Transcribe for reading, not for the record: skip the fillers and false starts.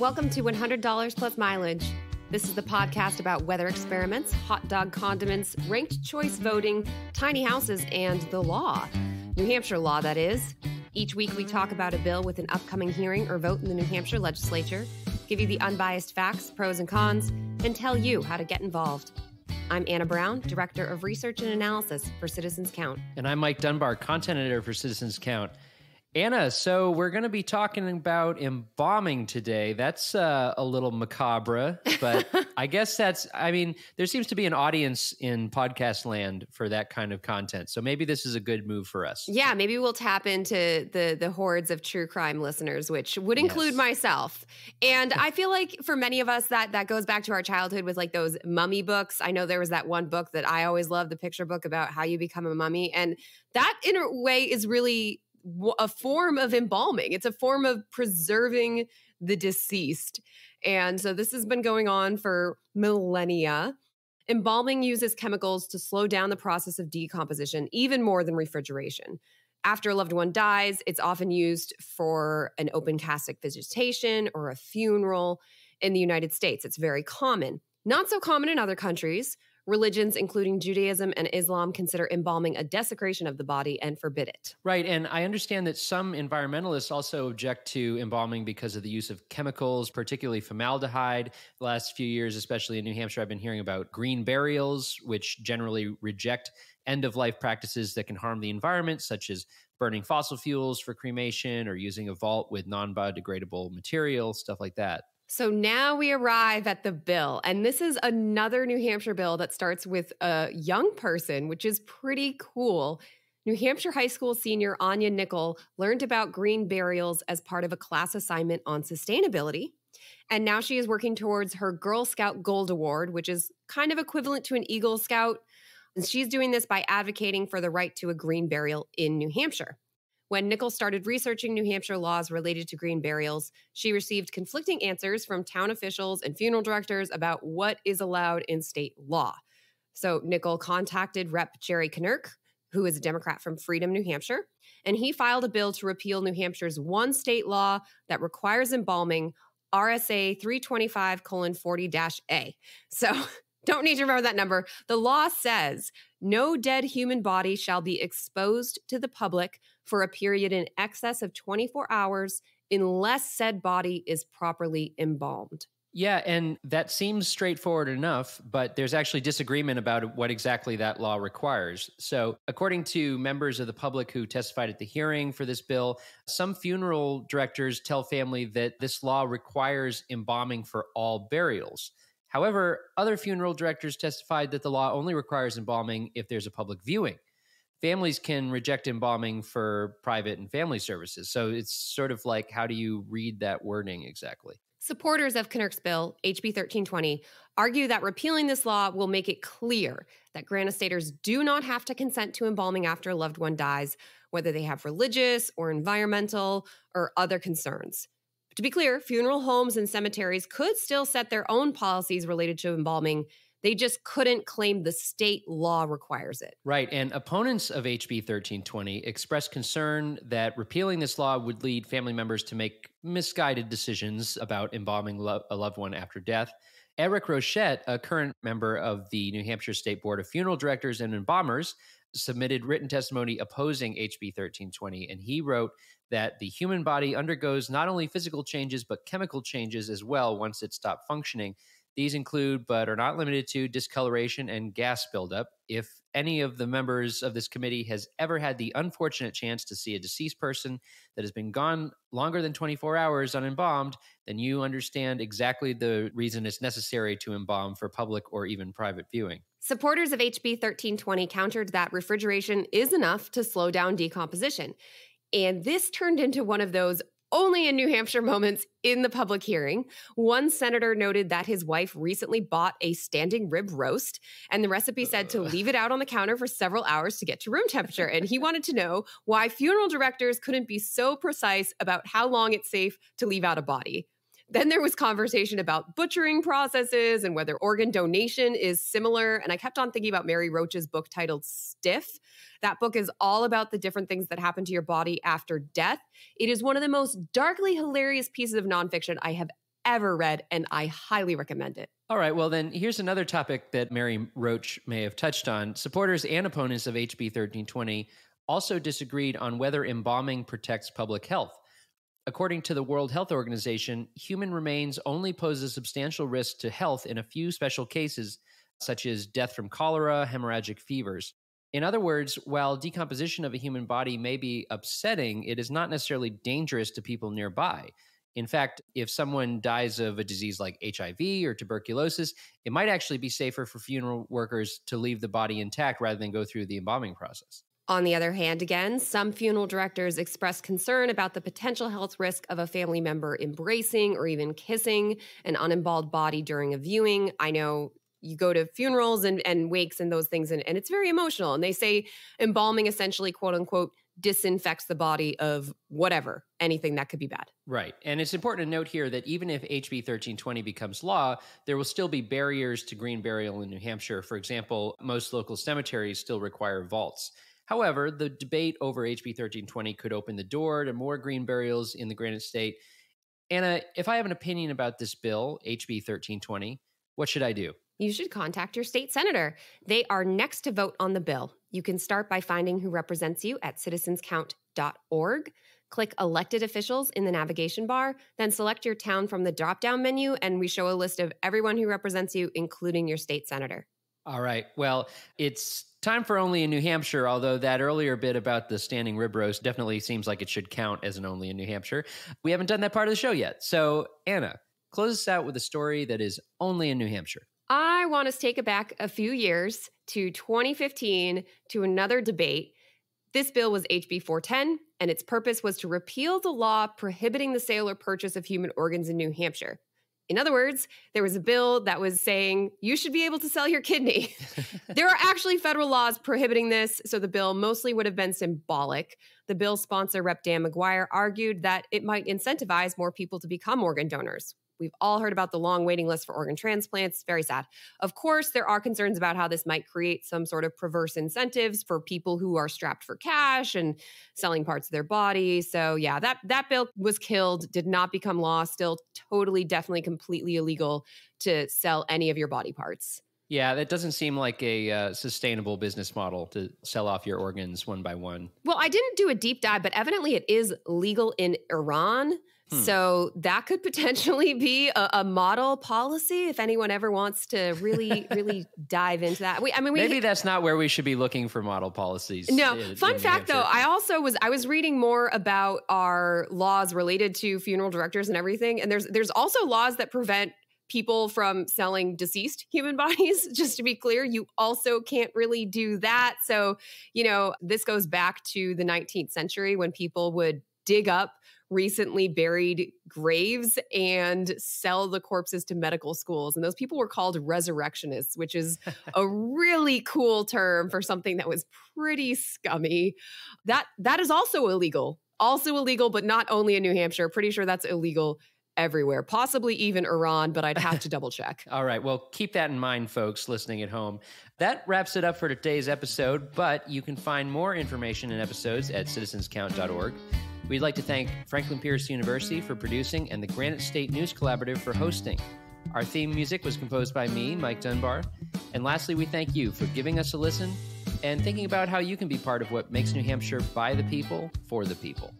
Welcome to $100 Plus Mileage. This is the podcast about weather experiments, hot dog condiments, ranked choice voting, tiny houses, and the law. New Hampshire law, that is. Each week we talk about a bill with an upcoming hearing or vote in the New Hampshire Legislature, give you the unbiased facts, pros and cons, and tell you how to get involved. I'm Anna Brown, Director of Research and Analysis for Citizens Count. And I'm Mike Dunbar, Content Editor for Citizens Count. Anna, so we're going to be talking about embalming today. That's a little macabre, but I guess there seems to be an audience in podcast land for that kind of content. So maybe this is a good move for us. Yeah, maybe we'll tap into the hordes of true crime listeners, which would include myself. And I feel like for many of us, that goes back to our childhood with like those mummy books. I know there was that one book that I always loved, the picture book about how you become a mummy. And that in a way is really a form of embalming. It's a form of preserving the deceased. And so this has been going on for millennia. Embalming uses chemicals to slow down the process of decomposition, even more than refrigeration. After a loved one dies, it's often used for an open casket visitation or a funeral. In the United States, it's very common. Not so common in other countries. Religions, including Judaism and Islam, consider embalming a desecration of the body and forbid it. Right, and I understand that some environmentalists also object to embalming because of the use of chemicals, particularly formaldehyde. The last few years, especially in New Hampshire, I've been hearing about green burials, which generally reject end-of-life practices that can harm the environment, such as burning fossil fuels for cremation or using a vault with non-biodegradable material, stuff like that. So now we arrive at the bill, and this is another New Hampshire bill that starts with a young person, which is pretty cool. New Hampshire high school senior Anya Nickel learned about green burials as part of a class assignment on sustainability, and now she is working towards her Girl Scout Gold Award, which is kind of equivalent to an Eagle Scout, and she's doing this by advocating for the right to a green burial in New Hampshire. When Nickel started researching New Hampshire laws related to green burials, she received conflicting answers from town officials and funeral directors about what is allowed in state law. So Nickel contacted Rep. Jerry Knirk, who is a Democrat from Freedom, New Hampshire, and he filed a bill to repeal New Hampshire's one state law that requires embalming, RSA 325:40-A. So don't need to remember that number. The law says no dead human body shall be exposed to the public for a period in excess of 24 hours unless said body is properly embalmed. Yeah, and that seems straightforward enough, but there's actually disagreement about what exactly that law requires. So according to members of the public who testified at the hearing for this bill, some funeral directors tell family that this law requires embalming for all burials. However, other funeral directors testified that the law only requires embalming if there's a public viewing. Families can reject embalming for private and family services. So it's sort of like, how do you read that wording exactly? Supporters of Knirk's bill, HB 1320, argue that repealing this law will make it clear that Granite staters do not have to consent to embalming after a loved one dies, whether they have religious or environmental or other concerns. To be clear, funeral homes and cemeteries could still set their own policies related to embalming. They just couldn't claim the state law requires it. Right. And opponents of HB 1320 expressed concern that repealing this law would lead family members to make misguided decisions about embalming a loved one after death. Eric Rochette, a current member of the New Hampshire State Board of Funeral Directors and Embalmers, submitted written testimony opposing HB 1320, and he wrote that the human body undergoes not only physical changes, but chemical changes as well once it stops functioning. These include, but are not limited to, discoloration and gas buildup. If any of the members of this committee has ever had the unfortunate chance to see a deceased person that has been gone longer than 24 hours unembalmed, then you understand exactly the reason it's necessary to embalm for public or even private viewing. Supporters of HB 1320 countered that refrigeration is enough to slow down decomposition. And this turned into one of those only in New Hampshire moments in the public hearing. One senator noted that his wife recently bought a standing rib roast, and the recipe said to leave it out on the counter for several hours to get to room temperature. And he wanted to know why funeral directors couldn't be so precise about how long it's safe to leave out a body. Then there was conversation about butchering processes and whether organ donation is similar. And I kept on thinking about Mary Roach's book titled Stiff. That book is all about the different things that happen to your body after death. It is one of the most darkly hilarious pieces of nonfiction I have ever read, and I highly recommend it. All right, well then, here's another topic that Mary Roach may have touched on. Supporters and opponents of HB 1320 also disagreed on whether embalming protects public health. According to the World Health Organization, human remains only pose a substantial risk to health in a few special cases, such as death from cholera, hemorrhagic fevers. In other words, while decomposition of a human body may be upsetting, it is not necessarily dangerous to people nearby. In fact, if someone dies of a disease like HIV or tuberculosis, it might actually be safer for funeral workers to leave the body intact rather than go through the embalming process. On the other hand, again, some funeral directors express concern about the potential health risk of a family member embracing or even kissing an unemballed body during a viewing. I know you go to funerals and wakes and those things, and it's very emotional. And they say embalming essentially, quote unquote, disinfects the body of whatever, anything that could be bad. Right. And it's important to note here that even if HB 1320 becomes law, there will still be barriers to green burial in New Hampshire. For example, most local cemeteries still require vaults. However, the debate over HB 1320 could open the door to more green burials in the Granite State. Anna, if I have an opinion about this bill, HB 1320, what should I do? You should contact your state senator. They are next to vote on the bill. You can start by finding who represents you at citizenscount.org. Click elected officials in the navigation bar, then select your town from the drop-down menu, and we show a list of everyone who represents you, including your state senator. All right. Well, it's time for Only in New Hampshire, although that earlier bit about the standing rib roast definitely seems like it should count as an Only in New Hampshire. We haven't done that part of the show yet. So, Anna, close us out with a story that is only in New Hampshire. I want us to take it back a few years to 2015 to another debate. This bill was HB 410, and its purpose was to repeal the law prohibiting the sale or purchase of human organs in New Hampshire. In other words, there was a bill that was saying you should be able to sell your kidney. There are actually federal laws prohibiting this, so the bill mostly would have been symbolic. The bill's sponsor, Rep. Dan McGuire, argued that it might incentivize more people to become organ donors. We've all heard about the long waiting list for organ transplants. Very sad. Of course, there are concerns about how this might create some sort of perverse incentives for people who are strapped for cash and selling parts of their body. So yeah, that bill was killed, did not become law, still totally, definitely, completely illegal to sell any of your body parts. Yeah, that doesn't seem like a sustainable business model to sell off your organs one by one. Well, I didn't do a deep dive, but evidently it is legal in Iran. So that could potentially be a model policy if anyone ever wants to really, really dive into that. Maybe that's not where we should be looking for model policies. No. Fun fact, though, I was reading more about our laws related to funeral directors and everything, and there's also laws that prevent people from selling deceased human bodies. Just to be clear, you also can't really do that. So, this goes back to the 19th century when people would dig up recently buried graves and sell the corpses to medical schools. And those people were called resurrectionists, which is a really cool term for something that was pretty scummy. That is also illegal. Also illegal, but not only in New Hampshire. Pretty sure that's illegal everywhere, possibly even Iran, but I'd have to double check. All right. Well, keep that in mind, folks listening at home. That wraps it up for today's episode, but you can find more information and episodes at citizenscount.org. We'd like to thank Franklin Pierce University for producing and the Granite State News Collaborative for hosting. Our theme music was composed by me, Mike Dunbar. And lastly, we thank you for giving us a listen and thinking about how you can be part of what makes New Hampshire by the people, for the people.